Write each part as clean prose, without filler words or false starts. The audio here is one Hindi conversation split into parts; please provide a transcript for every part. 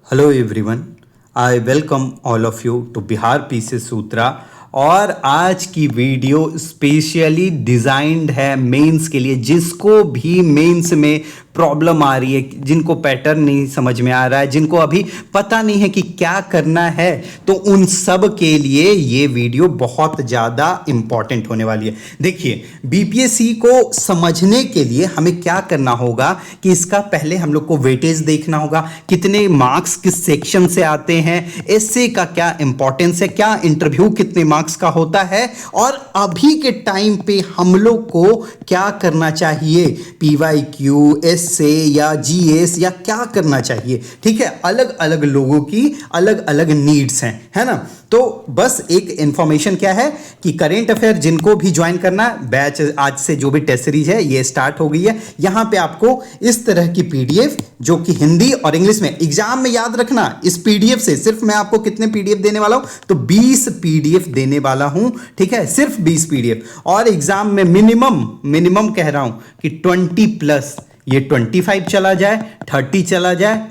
Hello everyone, I welcome all of you to Bihar Pieces Sutra। और आज की वीडियो स्पेशली डिज़ाइंड है मेंस के लिए। जिसको भी मेंस में प्रॉब्लम आ रही है, जिनको पैटर्न नहीं समझ में आ रहा है, जिनको अभी पता नहीं है कि क्या करना है, तो उन सब के लिए ये वीडियो बहुत ज़्यादा इंपॉर्टेंट होने वाली है। देखिए, बीपीएससी को समझने के लिए हमें क्या करना होगा कि इसका पहले हम लोग को वेटेज देखना होगा, कितने मार्क्स किस सेक्शन से आते हैं, एसए का क्या इंपॉर्टेंस है, क्या इंटरव्यू कितने मार्क्स का होता है, और अभी के टाइम पे हम लोग को क्या करना चाहिए, पीवाईक्यू, एसए या जीएस या क्या करना चाहिए। ठीक है, अलग अलग लोगों की अलग अलग नीड्स हैं, है ना। तो बस एक इंफॉर्मेशन क्या है कि करेंट अफेयर जिनको भी ज्वाइन करना है, बैच आज से जो भी टेस्ट सीरीज है ये स्टार्ट हो गई है। यहां पे आपको इस तरह की पीडीएफ जो कि हिंदी और इंग्लिश में एग्जाम में याद रखना, इस पीडीएफ से सिर्फ मैं आपको कितने पीडीएफ देने वाला हूं, तो 20 पीडीएफ देने वाला हूं। ठीक है, सिर्फ 20 पीडीएफ। और एग्जाम में मिनिमम कह रहा हूं कि 20+, ये 25 चला जाए, 30 चला जाए,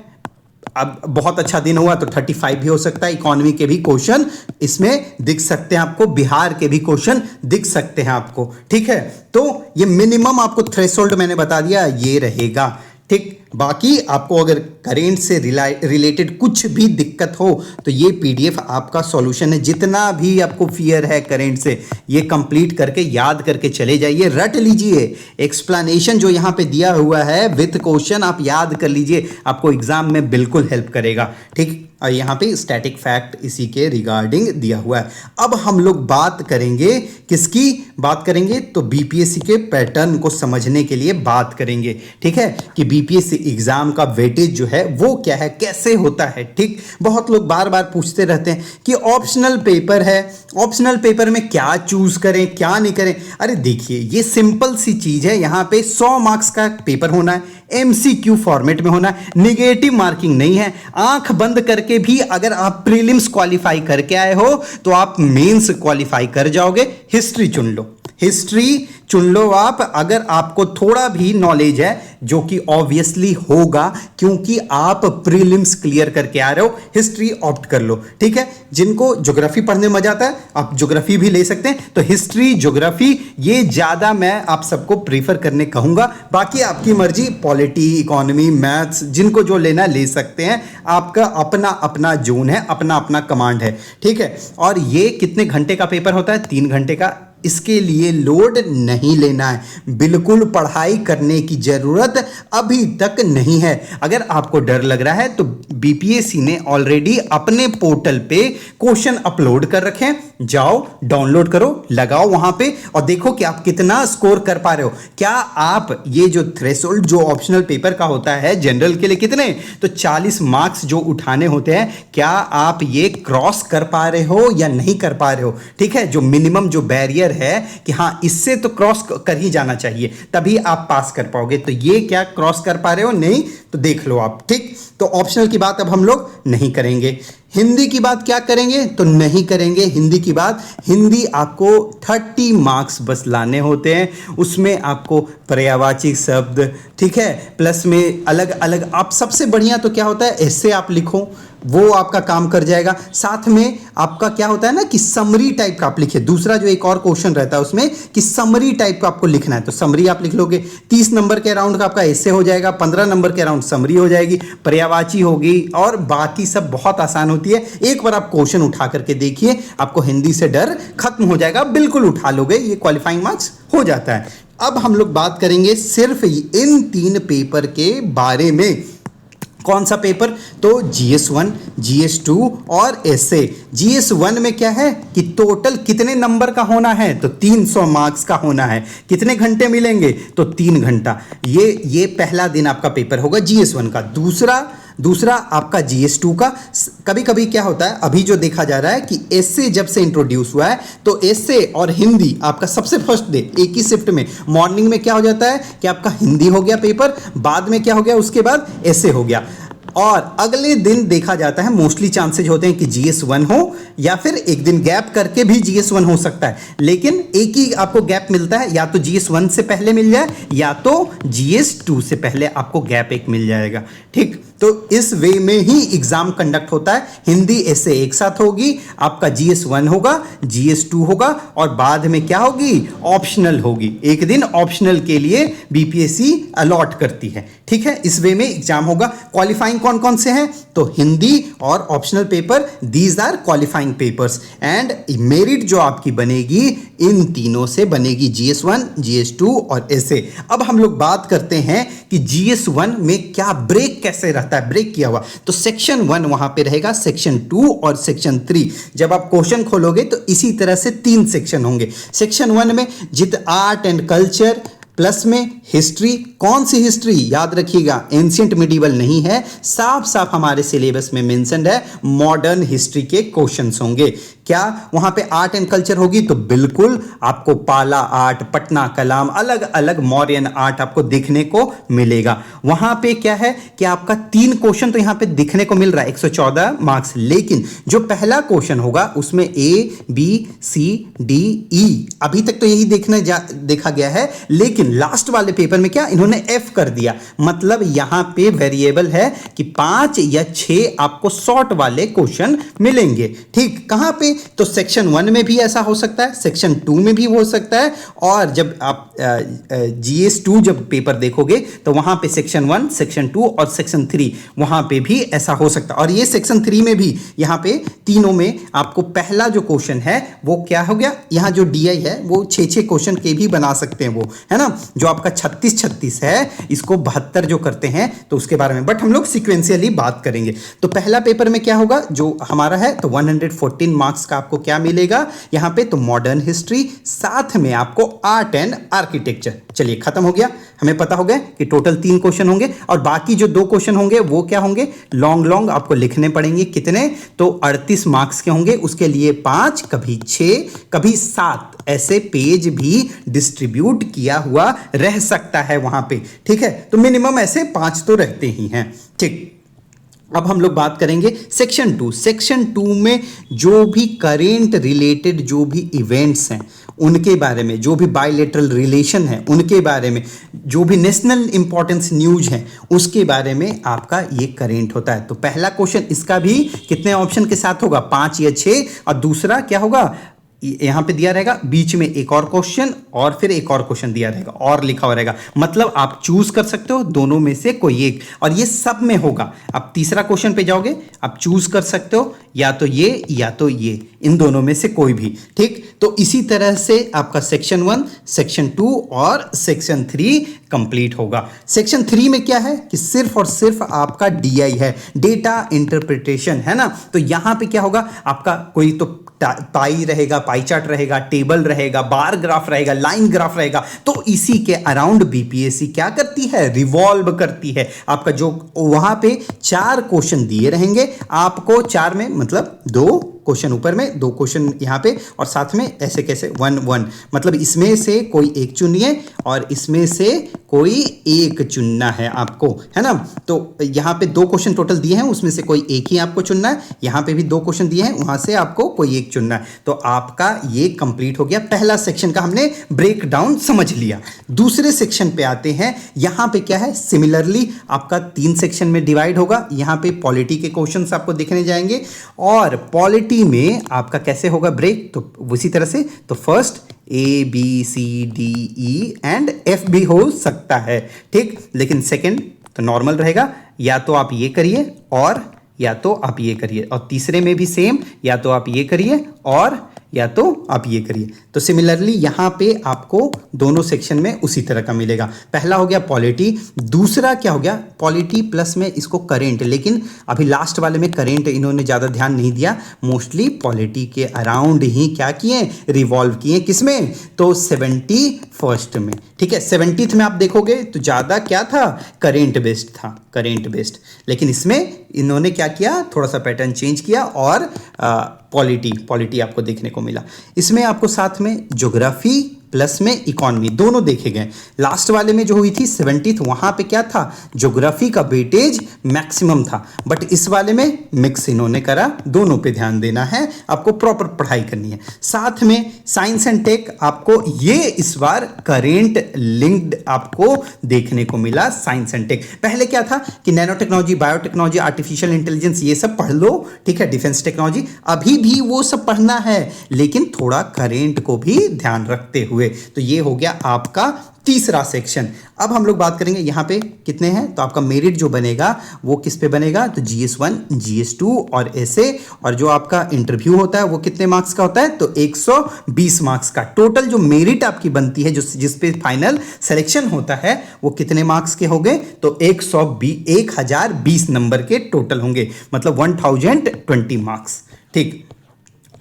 अब बहुत अच्छा दिन हुआ तो 35 भी हो सकता है। इकोनॉमी के भी क्वेश्चन इसमें दिख सकते हैं आपको, बिहार के भी क्वेश्चन दिख सकते हैं आपको। ठीक है, तो ये मिनिमम आपको थ्रेशोल्ड मैंने बता दिया, ये रहेगा। ठीक, बाकी आपको अगर करेंट से रिलेटेड कुछ भी दिक्कत हो तो ये पीडीएफ आपका सॉल्यूशन है। जितना भी आपको फियर है करेंट से, ये कंप्लीट करके याद करके चले जाइए, रट लीजिए। एक्सप्लेनेशन जो यहाँ पे दिया हुआ है विथ क्वेश्चन आप याद कर लीजिए, आपको एग्जाम में बिल्कुल हेल्प करेगा। ठीक, और यहाँ पे स्टैटिक फैक्ट इसी के रिगार्डिंग दिया हुआ है। अब हम लोग बात करेंगे, किसकी बात करेंगे, तो बीपीएससी के पैटर्न को समझने के लिए बात करेंगे। ठीक है, कि बीपीएससी एग्जाम का वेटेज जो है वो क्या है, कैसे होता है। ठीक, बहुत लोग बार बार पूछते रहते हैं कि ऑप्शनल पेपर है, ऑप्शनल पेपर में क्या चूज करें, क्या नहीं करें। अरे देखिए, ये सिंपल सी चीज है। यहाँ पे 100 मार्क्स का पेपर होना है, एमसीक्यू फॉर्मेट में होना है, निगेटिव मार्किंग नहीं है। आंख बंद करके भी अगर आप प्रीलिम्स क्वालिफाई करके आए हो तो आप मेंस क्वालिफाई कर जाओगे। हिस्ट्री चुन लो, हिस्ट्री चुन लो आप, अगर आपको थोड़ा भी नॉलेज है, जो कि ऑब्वियसली होगा क्योंकि आप प्रीलिम्स क्लियर करके आ रहे हो, हिस्ट्री ऑप्ट कर लो। ठीक है, जिनको ज्योग्राफी पढ़ने में मजा आता है आप ज्योग्राफी भी ले सकते हैं, तो हिस्ट्री ज्योग्राफी ये ज्यादा मैं आप सबको प्रीफर करने कहूंगा। बाकी आपकी मर्जी, पॉलिटी, इकोनॉमी, मैथ्स, जिनको जो लेना ले सकते हैं। आपका अपना अपना जोन है, अपना अपना कमांड है। ठीक है, और ये कितने घंटे का पेपर होता है, 3 घंटे का। इसके लिए लोड नहीं लेना है, बिल्कुल पढ़ाई करने की जरूरत अभी तक नहीं है। अगर आपको डर लग रहा है तो बीपीएससी ने ऑलरेडी अपने पोर्टल पे क्वेश्चन अपलोड कर रखे हैं, जाओ डाउनलोड करो, लगाओ वहां पे और देखो कि आप कितना स्कोर कर पा रहे हो। क्या आप ये जो थ्रेशोल्ड जो ऑप्शनल पेपर का होता है जनरल के लिए कितने, तो 40 मार्क्स जो उठाने होते हैं, क्या आप ये क्रॉस कर पा रहे हो या नहीं कर पा रहे हो। ठीक है, जो मिनिमम जो बैरियर है कि हाँ इससे तो क्रॉस कर ही जाना चाहिए, तभी आप पास कर पाओगे। तो ये क्या क्रॉस कर पा रहे हो, नहीं तो देख लो आप। ठीक, तो ऑप्शनल की बात अब हम लोग नहीं करेंगे। हिंदी की बात क्या करेंगे, तो नहीं करेंगे हिंदी की बात। हिंदी आपको 30 मार्क्स बस लाने होते हैं, उसमें आपको पर्यायवाची शब्द, ठीक है, प्लस में अलग अलग। आप सबसे बढ़िया तो क्या होता है, ऐसे आप लिखो, वो आपका काम कर जाएगा। साथ में आपका क्या होता है ना कि समरी टाइप का आप लिखिए। दूसरा जो एक और क्वेश्चन रहता है उसमें कि समरी टाइप का आपको लिखना है, तो समरी आप लिख लोगे। 30 नंबर के अराउंड का आपका ऐसे हो जाएगा, 15 नंबर के अराउंड समरी हो जाएगी, पर्यायवाची होगी, और बाकी सब बहुत आसान होती है। एक बार आप क्वेश्चन उठा करके देखिए, आपको हिंदी से डर खत्म हो जाएगा, बिल्कुल उठा लोगे, ये क्वालिफाइंग मार्क्स हो जाता है। अब हम लोग बात करेंगे सिर्फ इन 3 पेपर के बारे में। कौन सा पेपर, तो GS1, GS2 और एसए। GS1 में क्या है कि टोटल कितने नंबर का होना है, तो 300 मार्क्स का होना है। कितने घंटे मिलेंगे, तो 3 घंटा। ये पहला दिन आपका पेपर होगा GS1 का। दूसरा आपका GS2 का। कभी कभी क्या होता है, अभी जो देखा जा रहा है कि एसए जब से इंट्रोड्यूस हुआ है तो एसए और हिंदी आपका सबसे फर्स्ट डे एक ही शिफ्ट में, मॉर्निंग में क्या हो जाता है कि आपका हिंदी हो गया पेपर, बाद में क्या हो गया, उसके बाद एसए हो गया। और अगले दिन देखा जाता है, मोस्टली चांसेज होते हैं कि GS1 हो या फिर एक दिन गैप करके भी GS1 हो सकता है, लेकिन एक ही आपको गैप मिलता है, या तो GS1 से पहले मिल जाए या तो GS2 से पहले आपको गैप एक मिल जाएगा। ठीक, तो इस वे में ही एग्जाम कंडक्ट होता है। हिंदी ऐसे एक साथ होगी, आपका GS1 होगा, GS2 होगा और बाद में क्या होगी, ऑप्शनल होगी। एक दिन ऑप्शनल के लिए BPSC अलॉट करती है। ठीक है, इस वे में एग्जाम होगा। क्वालिफाइंग कौन कौन से हैं, तो हिंदी और optional paper, these are qualifying papers. And merit जो आपकी बनेगी इन तीनों से बनेगी, GS1, GS2 और ऐसे। अब हम लोग बात करते हैं कि GS1 में क्या ब्रेक कैसे रहता है, ब्रेक किया हुआ। तो सेक्शन 1 वहां पे रहेगा, सेक्शन 2 और सेक्शन 3। जब आप क्वेश्चन खोलोगे तो इसी तरह से 3 सेक्शन होंगे। सेक्शन 1 में जित आर्ट एंड कल्चर, प्लस में हिस्ट्री। कौन सी हिस्ट्री, याद रखिएगा एंशिएंट मिडिवल नहीं है, साफ साफ हमारे सिलेबस में मेंशन्ड है, मॉडर्न हिस्ट्री के क्वेश्चंस होंगे। क्या वहां पे आर्ट एंड कल्चर होगी, तो बिल्कुल आपको पाला आर्ट, पटना कलाम, अलग अलग मौर्यन आर्ट आपको देखने को मिलेगा। वहां पे क्या है कि आपका 3 क्वेश्चन तो यहां पे दिखने को मिल रहा है, 114 मार्क्स, लेकिन जो पहला क्वेश्चन होगा उसमें ABCDE अभी तक तो यही देखा गया है, लेकिन लास्ट वाले पेपर में क्या इन्होंने F कर दिया। मतलब यहां पे वेरिएबल है कि 5 या 6 आपको शॉर्ट वाले क्वेश्चन मिलेंगे। ठीक, कहां पे, तो सेक्शन 1 में भी ऐसा हो सकता है, सेक्शन 2 में भी हो सकता है, और जब आप GS2 जब पेपर देखोगे तो वहां पे सेक्शन 1, सेक्शन 2 और सेक्शन 3 वहां पे भी ऐसा हो सकता है। और ये सेक्शन 3 में भी यहां पे तीनों में आपको पहला जो क्वेश्चन है वो क्या हो गया, यहां जो DI है वो 6-6 क्वेश्चन के भी बना सकते हैं, वो है ना। जो आपका 36-36 है, इसको 72 जो करते हैं तो उसके बारे में, बट हम लोग सीक्वेंशियली बात करेंगे। तो पहला पेपर में क्या होगा जो हमारा है, तो 114 मार्क्स का आपको क्या मिलेगा यहां पे, तो मॉडर्न हिस्ट्री, साथ में आपको आर्ट एंड आर्किटेक्चर। चलिए खत्म हो गया, हमें पता हो गया कि टोटल 3 क्वेश्चन होंगे, और बाकी जो 2 क्वेश्चन होंगे वो क्या होंगे, लॉन्ग आपको लिखने पड़ेंगे। कितने, तो 38 मार्क्स के होंगे, उसके लिए 5, कभी 6, कभी 7 ऐसे पेज भी डिस्ट्रीब्यूट किया हुआ रह सकता है वहां पे। ठीक है, तो मिनिमम ऐसे 5 तो रहते ही हैं। ठीक, अब हम लोग बात करेंगे सेक्शन 2। सेक्शन 2 में जो भी करेंट रिलेटेड जो भी इवेंट्स हैं उनके बारे में, जो भी बायलैटरल रिलेशन है उनके बारे में, जो भी नेशनल इंपॉर्टेंस न्यूज है उसके बारे में आपका ये करेंट होता है। तो पहला क्वेश्चन इसका भी कितने ऑप्शन के साथ होगा, 5 या 6, और दूसरा क्या होगा, यहां पे दिया रहेगा बीच में एक और क्वेश्चन और फिर एक और क्वेश्चन दिया रहेगा और लिखा हुआ रहेगा। मतलब आप चूज कर सकते हो दोनों में से कोई एक, और ये सब में होगा। आप तीसरा क्वेश्चन पे जाओगे, आप चूज कर सकते हो या तो ये या तो ये, इन दोनों में से कोई भी। ठीक, तो इसी तरह से आपका सेक्शन 1, सेक्शन 2 और सेक्शन 3 कंप्लीट होगा। सेक्शन 3 में क्या है कि सिर्फ और सिर्फ आपका DI है, डेटा इंटरप्रिटेशन, है ना। तो यहां पे क्या होगा, आपका कोई तो पाई रहेगा, पाई चार्ट रहेगा, टेबल रहेगा, बार ग्राफ रहेगा, लाइन ग्राफ रहेगा। तो इसी के अराउंड BPSC क्या करती है, रिवॉल्व करती है। आपका जो वहां पे 4 क्वेश्चन दिए रहेंगे आपको, 4 में मतलब 2 क्वेश्चन ऊपर में, 2 क्वेश्चन यहाँ पे, और साथ में ऐसे कैसे 1-1, मतलब इसमें से कोई एक चुनिए और इसमें से कोई एक चुनना है आपको, है ना। तो यहाँ पे 2 क्वेश्चन टोटल दिए हैं, उसमें से कोई एक ही आपको चुनना है। यहाँ पे भी 2 क्वेश्चन दिए हैं, वहां से आपको कोई एक चुनना है। तो आपका ये कंप्लीट हो गया, पहला सेक्शन का हमने ब्रेक डाउन समझ लिया। दूसरे सेक्शन पे आते हैं। यहाँ पे क्या है, सिमिलरली आपका 3 सेक्शन में डिवाइड होगा। यहाँ पे पॉलिटी के क्वेश्चन आपको दिखने जाएंगे, और पॉलिटी में आपका कैसे होगा ब्रेक, तो उसी तरह से, तो फर्स्ट ABCDE एंड F भी हो सकता है। ठीक, लेकिन सेकंड तो नॉर्मल रहेगा, या तो आप ये करिए और या तो आप ये करिए, और तीसरे में भी सेम, या तो आप ये करिए और या तो आप ये करिए। तो सिमिलरली यहां पे आपको दोनों सेक्शन में उसी तरह का मिलेगा। पहला हो गया पॉलिटी, दूसरा क्या हो गया, पॉलिटी प्लस में इसको करेंट, लेकिन अभी लास्ट वाले में करेंट इन्होंने ज़्यादा ध्यान नहीं दिया, मोस्टली पॉलिटी के अराउंड ही क्या किए, रिवॉल्व किए। किसमें, तो 71st में। ठीक है, 70th में आप देखोगे तो ज़्यादा क्या था, करेंट बेस्ड था, करेंट बेस्ड, लेकिन इसमें इन्होंने क्या किया, थोड़ा सा पैटर्न चेंज किया और पॉलिटी आपको देखने को मिला। इसमें आपको साथ में ज्योग्राफी प्लस में इकोनॉमी, दोनों देखे गए। लास्ट वाले में जो हुई थी 70th, वहां पे क्या था, ज्योग्राफी का वेटेज मैक्सिमम था, बट इस वाले में मिक्स इन्होंने करा, दोनों पे ध्यान देना है, आपको प्रॉपर पढ़ाई करनी है। साथ में साइंस एंड टेक आपको ये इस बार करेंट लिंक्ड आपको देखने को मिला। साइंस एंड टेक पहले क्या था कि nano technology, biotechnology, artificial intelligence ये सब पढ़ लो, ठीक है, डिफेंस टेक्नोलॉजी अभी भी वो सब पढ़ना है, लेकिन थोड़ा करेंट को भी ध्यान रखते हुए। तो ये हो गया आपका तीसरा सेक्शन। अब हम लोग बात करेंगे यहाँ पे कितने हैं, तो आपका मेरिट जो बनेगा वो किस पे बनेगा, तो GS1, GS2 और ऐसे, और जो आपका इंटरव्यू होता है वो कितने मार्क्स का होता है, तो 120 मार्क्स का। टोटल जो मेरिट आपकी बनती है, जो जिस पे फाइनल सिलेक्शन होता है, वो कितने मार्क्स के होंगे, तो 1020 नंबर के टोटल होंगे, मतलब 1020 मार्क्स। ठीक,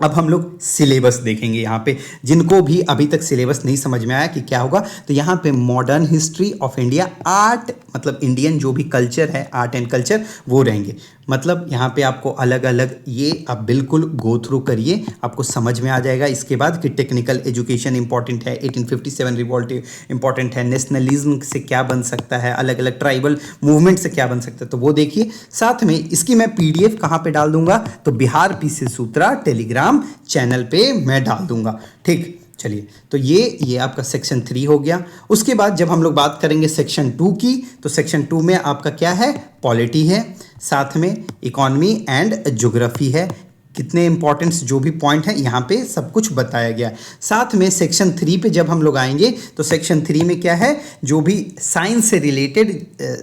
अब हम लोग सिलेबस देखेंगे। यहाँ पे जिनको भी अभी तक सिलेबस नहीं समझ में आया कि क्या होगा, तो यहाँ पे modern history of India, art मतलब इंडियन जो भी कल्चर है, आर्ट एंड कल्चर, वो रहेंगे। मतलब यहाँ पे आपको अलग अलग ये आप बिल्कुल गो थ्रू करिए, आपको समझ में आ जाएगा। इसके बाद कि टेक्निकल एजुकेशन इंपॉर्टेंट है, 1857 रिवॉल्ट इंपॉर्टेंट है, नेशनलिज्म से क्या बन सकता है, अलग अलग ट्राइबल मूवमेंट से क्या बन सकता है, तो वो देखिए। साथ में इसकी मैं PDF कहाँ पे डाल दूंगा, तो बिहार पीसी सूत्रा टेलीग्राम चैनल पे मैं डाल दूंगा। ठीक, चलिए, तो ये आपका सेक्शन 3 हो गया। उसके बाद जब हम लोग बात करेंगे सेक्शन 2 की, तो सेक्शन 2 में आपका क्या है, पॉलिटी है, साथ में इकोनॉमी एंड ज्योग्राफी है। कितने इंपॉर्टेंट्स जो भी पॉइंट हैं यहाँ पे सब कुछ बताया गया। साथ में सेक्शन 3 पे जब हम लोग आएंगे, तो सेक्शन 3 में क्या है, जो भी साइंस से रिलेटेड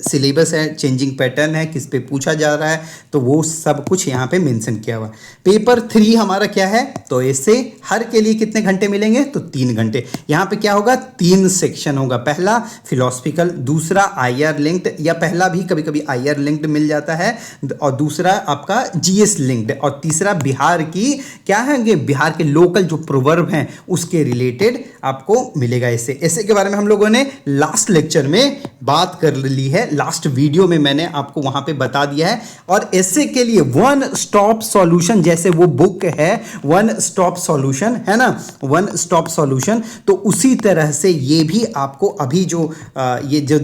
सिलेबस है, चेंजिंग पैटर्न है, किस पे पूछा जा रहा है, तो वो सब कुछ यहाँ पे मेंशन किया हुआ। पेपर 3 हमारा क्या है, तो ऐसे हर के लिए कितने घंटे मिलेंगे, तो 3 घंटे। यहाँ पे क्या होगा, 3 सेक्शन होगा। पहला फिलोसफिकल, दूसरा IR लिंक्ड, या पहला भी कभी कभी IR लिंक्ड मिल जाता है, और दूसरा आपका GS लिंक्ड, और तीसरा बिहार की क्या है, बिहार के लोकल जो प्रोवर्ब हैं उसके रिलेटेड आपको मिलेगा। ऐसे के बारे में हम लोगों ने लास्ट लेक्चर में बात कर ली है, लास्ट वीडियो में मैंने आपको वहां पे बता दिया है। और ऐसे के लिए वन स्टॉप सॉल्यूशन, जैसे वो बुक है वन स्टॉप सॉल्यूशन, है ना, वन स्टॉप सॉल्यूशन, तो उसी तरह से ये भी आपको अभी जो ये जो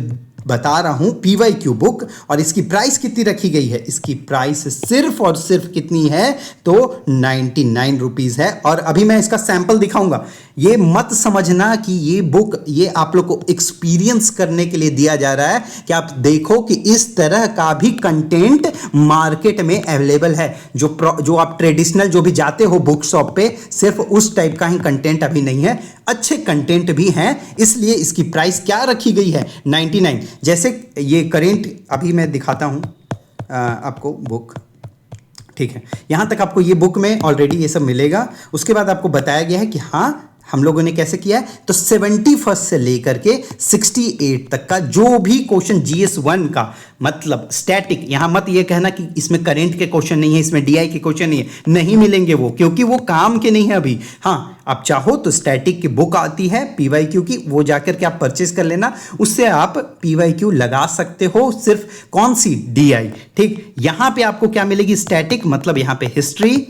बता रहा हूं PYQ बुक, और इसकी प्राइस कितनी रखी गई है, इसकी प्राइस सिर्फ और सिर्फ कितनी है, तो 99 रुपीज़ है। और अभी मैं इसका सैंपल दिखाऊंगा। ये मत समझना कि ये बुक ये आप लोग को एक्सपीरियंस करने के लिए दिया जा रहा है, कि आप देखो कि इस तरह का भी कंटेंट मार्केट में अवेलेबल है। जो आप ट्रेडिशनल जो भी जाते हो बुक शॉप पे, सिर्फ उस टाइप का ही कंटेंट अभी नहीं है, अच्छे कंटेंट भी हैं, इसलिए इसकी प्राइस क्या रखी गई है, 99। जैसे ये करेंट अभी मैं दिखाता हूं आपको बुक, ठीक है, यहां तक आपको ये बुक में ऑलरेडी ये सब मिलेगा। उसके बाद आपको बताया गया है कि हाँ हम लोगों ने कैसे किया है, तो 71 से लेकर के 68 तक का जो भी क्वेश्चन GS1 का, मतलब स्टैटिक, यहां मत ये कहना कि इसमें करंट के क्वेश्चन नहीं है, इसमें DI के क्वेश्चन नहीं है, नहीं मिलेंगे वो, क्योंकि वो काम के नहीं है अभी। हाँ, आप चाहो तो स्टैटिक की बुक आती है PYQ की, वो जाकर के आप परचेज कर लेना, उससे आप PYQ लगा सकते हो, सिर्फ कौन सी, DI। ठीक, यहां पे आपको क्या मिलेगी, स्टैटिक मतलब यहां पे हिस्ट्री,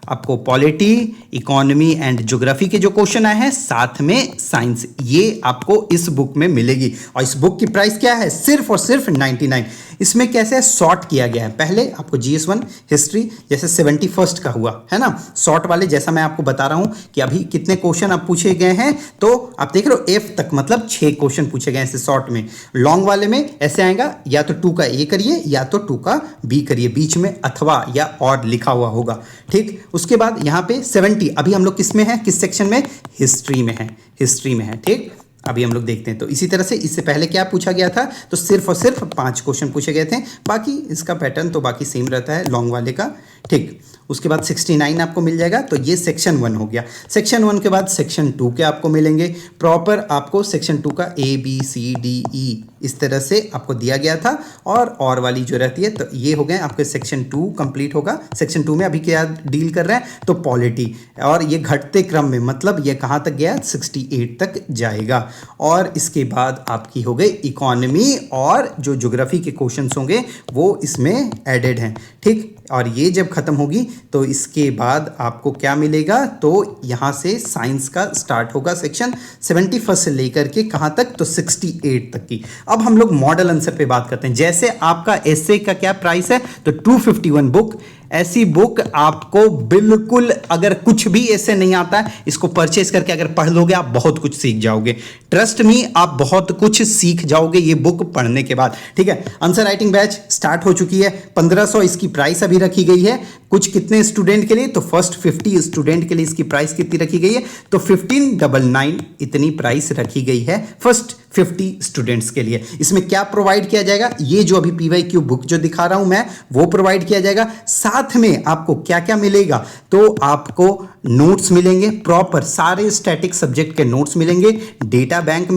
आपको पॉलिटी, इकोनॉमी एंड ज्योग्राफी के जो क्वेश्चन आए हैं, साथ में साइंस, ये आपको इस बुक में मिलेगी। और इस बुक की प्राइस क्या है, सिर्फ और सिर्फ 99। इसमें कैसे सॉर्ट किया गया है, पहले आपको GS1 हिस्ट्री जैसे 71 का हुआ है ना, शॉर्ट वाले, जैसा मैं आपको बता रहा हूं कि अभी कितने क्वेश्चन अब पूछे गए हैं, तो आप देख रहे हो F तक, मतलब 6 क्वेश्चन पूछे गए ऐसे शॉर्ट में। लॉन्ग वाले में ऐसे आएगा, या तो 2 का A करिए या तो 2 का B करिए, बीच में अथवा या और लिखा हुआ होगा। ठीक, उसके बाद यहाँ पे 70, अभी हम लोग किस में है, किस सेक्शन में, हिस्ट्री में है, हिस्ट्री में है। ठीक, अभी हम लोग देखते हैं। तो इसी तरह से इससे पहले क्या पूछा गया था, तो सिर्फ और सिर्फ 5 क्वेश्चन पूछे गए थे, बाकी इसका पैटर्न तो बाकी सेम रहता है लॉन्ग वाले का। ठीक, उसके बाद 69 आपको मिल जाएगा, तो ये सेक्शन 1 हो गया। सेक्शन 1 के बाद सेक्शन 2 के आपको मिलेंगे, प्रॉपर आपको सेक्शन 2 का ABCDE इस तरह से आपको दिया गया था, और वाली जो रहती है, तो ये हो गए आपके सेक्शन 2 कंप्लीट होगा। सेक्शन 2 में अभी क्या डील कर रहे हैं, तो पॉलिटी, और ये घटते क्रम में, मतलब ये कहाँ तक गया, 68 तक जाएगा। और इसके बाद आपकी हो गई इकोनॉमी, और जो ज्योग्राफी के क्वेश्चंस होंगे वो इसमें एडेड हैं। ठीक, और ये जब खत्म होगी तो इसके बाद आपको क्या मिलेगा, तो यहाँ से साइंस का स्टार्ट होगा सेक्शन 71 से लेकर के कहाँ तक, तो 68 तक की। अब हम लोग मॉडल आंसर पे बात करते हैं। जैसे आपका एसए का क्या प्राइस है, तो 251 बुक। ऐसी बुक आपको बिल्कुल, अगर कुछ भी ऐसे नहीं आता है, इसको परचेज करके अगर पढ़ लोगे आप बहुत कुछ सीख जाओगे। ट्रस्ट मी, आप बहुत कुछ सीख जाओगे ये बुक पढ़ने के बाद। ठीक है, आंसर राइटिंग बैच स्टार्ट हो चुकी है। 1500 इसकी प्राइस अभी रखी गई है। कुछ कितने स्टूडेंट के लिए, तो फर्स्ट 50 स्टूडेंट के लिए इसकी प्राइस कितनी रखी गई है, तो 1599 इतनी प्राइस रखी गई है फर्स्ट 50 स्टूडेंट्स के लिए। इसमें क्या प्रोवाइड किया जाएगा, ये जो अभी पीवाईक्यू बुक जो दिखा रहा हूं मैं, वो प्रोवाइड किया जाएगा। साथ में आपको क्या क्या मिलेगा, तो आपको नोट्स मिलेंगे, प्रॉपर सारे स्टैटिक सब्जेक्ट के नोट्स मिलेंगे, डेटा बैंक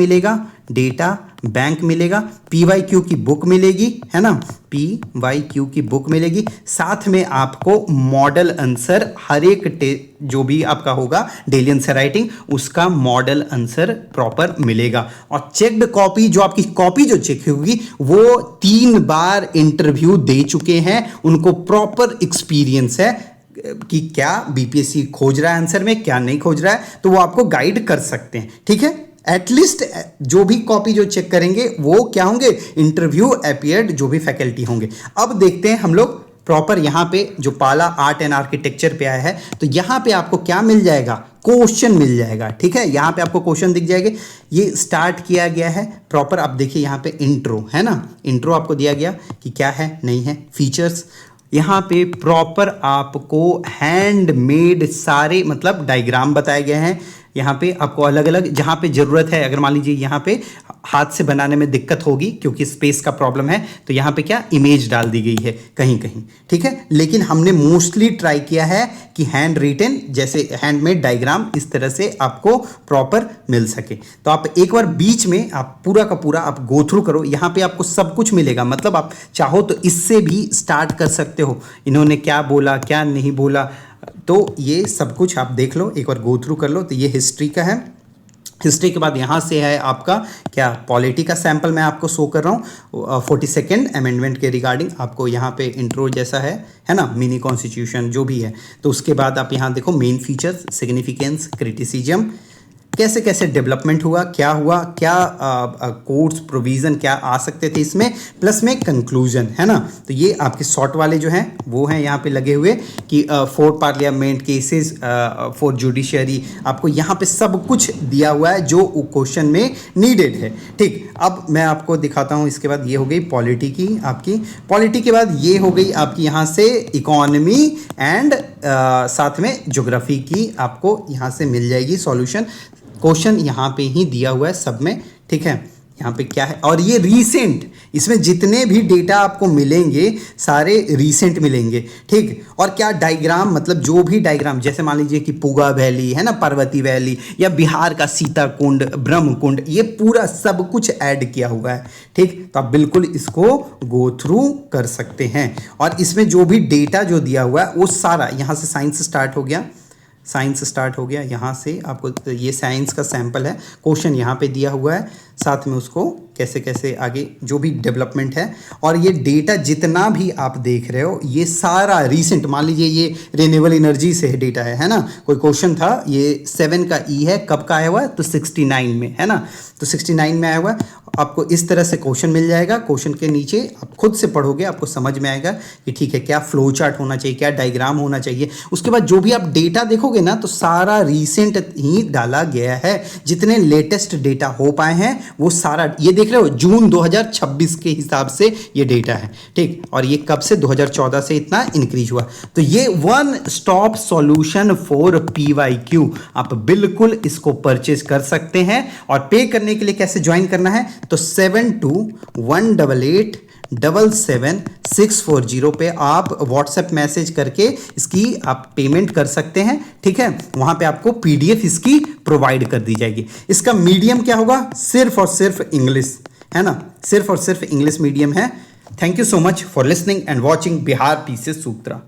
मिलेगा, पीवाईक्यू की बुक मिलेगी, है ना, पीवाईक्यू की बुक मिलेगी। साथ में आपको मॉडल आंसर, हर एक जो भी आपका होगा डेली आंसर राइटिंग, उसका मॉडल आंसर प्रॉपर मिलेगा। और चेक्ड कॉपी, जो आपकी कॉपी जो चेक होगी, वो 3 बार इंटरव्यू दे चुके हैं, उनको प्रॉपर एक्सपीरियंस है कि क्या बीपीएससी खोज रहा है आंसर में, क्या नहीं खोज रहा है, तो वो आपको गाइड कर सकते हैं। ठीक है, एटलीस्ट जो भी कॉपी जो चेक करेंगे वो क्या होंगे, इंटरव्यू अपीयर्ड जो भी फैकल्टी होंगे। अब देखते हैं हम लोग प्रॉपर यहाँ पे जो पाला आर्ट एंड आर्किटेक्चर पे आया है, तो यहाँ पे आपको क्या मिल जाएगा, क्वेश्चन मिल जाएगा। ठीक है, यहाँ पे आपको क्वेश्चन दिख जाएंगे। ये स्टार्ट किया गया है प्रॉपर, आप देखिए यहाँ पे इंट्रो है ना, इंट्रो आपको दिया गया कि क्या है नहीं है, फीचर्स। यहाँ पे प्रॉपर आपको हैंडमेड सारे मतलब डायग्राम बताए गए हैं। यहाँ पे आपको अलग अलग जहाँ पे ज़रूरत है, अगर मान लीजिए यहाँ पे हाथ से बनाने में दिक्कत होगी क्योंकि स्पेस का प्रॉब्लम है, तो यहाँ पे क्या इमेज डाल दी गई है कहीं कहीं। ठीक है, लेकिन हमने मोस्टली ट्राई किया है कि हैंड रिटन जैसे हैंडमेड डायग्राम इस तरह से आपको प्रॉपर मिल सके। तो आप एक बार बीच में आप पूरा का पूरा आप गो थ्रू करो, यहाँ पे आपको सब कुछ मिलेगा। मतलब आप चाहो तो इससे भी स्टार्ट कर सकते हो, इन्होंने क्या बोला क्या नहीं बोला, तो ये सब कुछ आप देख लो, एक बार गो थ्रू कर लो। तो ये हिस्ट्री का है। हिस्ट्री के बाद यहाँ से है आपका क्या, पॉलिटी का सैंपल मैं आपको शो कर रहा हूँ 42nd अमेंडमेंट के रिगार्डिंग। आपको यहाँ पे इंट्रो जैसा है ना, मिनी कॉन्स्टिट्यूशन जो भी है। तो उसके बाद आप यहाँ देखो मेन फीचर्स, सिग्निफिकेंस, क्रिटिसिज्म, कैसे कैसे डेवलपमेंट हुआ, क्या कोर्ट्स प्रोविज़न क्या आ सकते थे इसमें, प्लस में कंक्लूजन, है ना। तो ये आपके शॉर्ट वाले जो हैं वो हैं यहाँ पे लगे हुए कि for parliament cases, for judiciary, आपको यहाँ पे सब कुछ दिया हुआ है जो क्वेश्चन में नीडेड है। ठीक, अब मैं आपको दिखाता हूँ। इसके बाद ये हो गई पॉलिटी की, आपकी पॉलिटी के बाद ये हो गई आपकी यहाँ से इकोनॉमी एंड साथ में ज्योग्राफी की आपको यहाँ से मिल जाएगी सॉल्यूशन। क्वेश्चन यहाँ पे ही दिया हुआ है सब में। ठीक है, यहाँ पे क्या है, और ये रीसेंट, इसमें जितने भी डेटा आपको मिलेंगे सारे रीसेंट मिलेंगे। ठीक, और क्या डायग्राम, मतलब जो भी डायग्राम, जैसे मान लीजिए कि पुगा वैली है ना, पार्वती वैली, या बिहार का सीता कुंड, ब्रह्म कुंड, ये पूरा सब कुछ ऐड किया हुआ है। ठीक, तो आप बिल्कुल इसको गो थ्रू कर सकते हैं। और इसमें जो भी डेटा जो दिया हुआ है वो सारा, यहाँ से साइंस स्टार्ट हो गया, यहाँ से आपको ये साइंस का सैंपल है, क्वेश्चन यहाँ पे दिया हुआ है, साथ में उसको कैसे कैसे आगे जो भी डेवलपमेंट है। और ये डेटा जितना भी आप देख रहे हो ये सारा रीसेंट, मान लीजिए ये रिन्यूएबल एनर्जी से डेटा है ना। कोई क्वेश्चन था, ये 7 का ई है, कब का आया हुआ है, तो 69 में, है ना। तो 69 में आया हुआ है। आपको इस तरह से क्वेश्चन मिल जाएगा। क्वेश्चन के नीचे आप खुद से पढ़ोगे, आपको समझ में आएगा कि ठीक है क्या फ्लो चार्ट होना चाहिए, क्या डायग्राम होना चाहिए। उसके बाद जो भी आप डेटा देखोगे ना, तो सारा रीसेंट ही डाला गया है। जितने लेटेस्ट डेटा हो पाए हैं वो सारा, ये देख रहे हो, जून 2026 के हिसाब से ये डेटा है। ठीक, और ये कब से, 2014 से इतना इंक्रीज हुआ। तो ये one stop solution for PYQ, आप बिल्कुल इसको परचेज कर सकते हैं। और पे करने के लिए कैसे ज्वाइन करना है, तो 7218877640 पे आप व्हाट्सएप मैसेज करके इसकी आप पेमेंट कर सकते हैं। ठीक है, वहां पे आपको पीडीएफ इसकी प्रोवाइड कर दी जाएगी। इसका मीडियम क्या होगा, सिर्फ और सिर्फ इंग्लिश, है ना, सिर्फ और सिर्फ इंग्लिश मीडियम है। Thank you so much for listening and watching Bihar PCS Sutra.